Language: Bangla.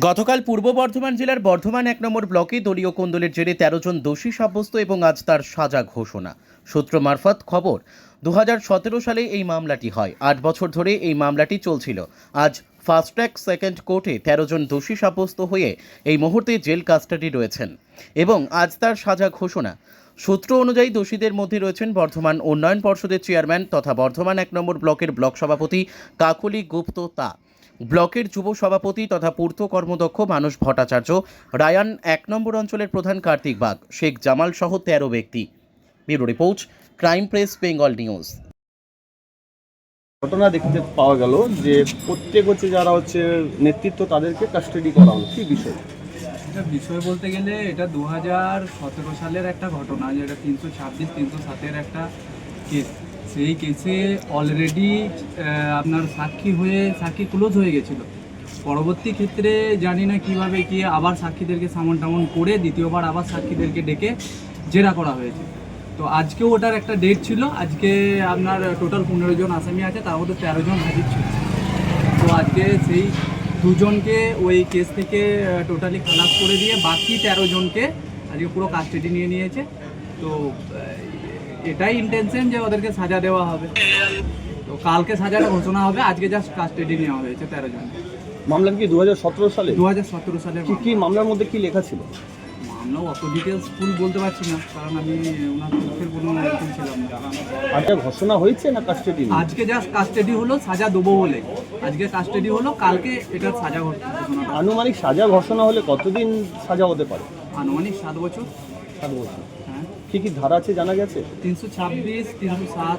গতকাল পূর্ব বর্ধমান জেলার বর্ধমান ১ নম্বর ব্লকে দলীয় কোন্দলের জেরে ১৩ জন দোষী সাব্যস্ত এবং আজ তার সাজা ঘোষণা। সূত্র মারফত খবর, ২০১৭ সালে এই মামলাটি হয়। ৮ বছর ধরে এই মামলাটি চলছিল। আজ ফাস্ট ট্র্যাক সেকেন্ড কোর্টে ১৩ জন দোষী সাব্যস্ত হয়ে এই মুহূর্তে জেল কাস্টাডি রয়েছেন এবং আজ তার সাজা ঘোষণা। সূত্র অনুযায়ী দোষীদের মধ্যে রয়েছেন বর্ধমান উন্নয়ন পর্ষদের চেয়ারম্যান তথা বর্ধমান ১ নম্বর ব্লকের ব্লক সভাপতি কাকলি গুপ্ত, ব্লকের যুব সভাপতি তথা পূর্ত কর্মদক্ষ মানস ভট্টাচার্য, রায়ান ১ নম্বর অঞ্চলের প্রধান কার্তিক বাগ, শেখ জামাল সহ ১৩ ব্যক্তি। Bureau report, crime press, Bengal news. ঘটনা দেখতে পাওয়া গেল যে প্রত্যেক যারা নেতৃত্ব তাদেরকে কাস্টাডি করা হলো, কি বিষয়? এটা বিষয় বলতে গেলে এটা ২০১৭ সালের একটা ঘটনা, যেটা ৩২৬, ৩০৭-এর একটা কেস। সেই কেসে অলরেডি আপনার সাক্ষী ক্লোজ হয়ে গেছিলো। পরবর্তী ক্ষেত্রে জানি না কীভাবে কি আবার সাক্ষীদেরকে সামন টামন করে দ্বিতীয়বার আবার সাক্ষীদেরকে ডেকে জেরা করা হয়েছে। তো আজকেও ওটার একটা ডেট ছিল। আজকে আপনার টোটাল ১৫ জন আসামি আছে, তার মধ্যে ১৩ জন হাজির ছিল। তো আজকে সেই দুজনকে ওই কেস থেকে টোটালি খালাস করে দিয়ে বাকি ১৩ জনকে আজকে পুরো কাস্টাডি নিয়ে নিয়েছে। তো এটাই ইন্টেনশন যে ওদেরকে সাজা দেওয়া হবে। তো কালকে সাজাটা ঘোষণা হবে, আজকে জাস্ট কাস্টাডি নেওয়া হয়েছে ১৩ জন। মামলা কি 2017 সালে? ২০১৭ সালের কি মামলার মধ্যে কি লেখা ছিল? মামলা অত ডিটেলস ফুল বলতে পারছি না, কারণ আমি ওনার পক্ষের কোনো এরকম ছিলাম না। আজকে ঘোষণা হয়েছে না কাস্টাডি? আজকে জাস্ট কাস্টাডি হলো, সাজা দেবো বলে আজকে কাস্টাডি হলো, কালকে এটার সাজা ঘোষণা। আনুমানিক সাজা ঘোষণা হলে কতদিন সাজা হতে পারে? আনুমানিক ৭ বছর। 7 বছর। হ্যাঁ, কি কি ধারা আছে জানা গেছে? ৩২৬, ৩০৭।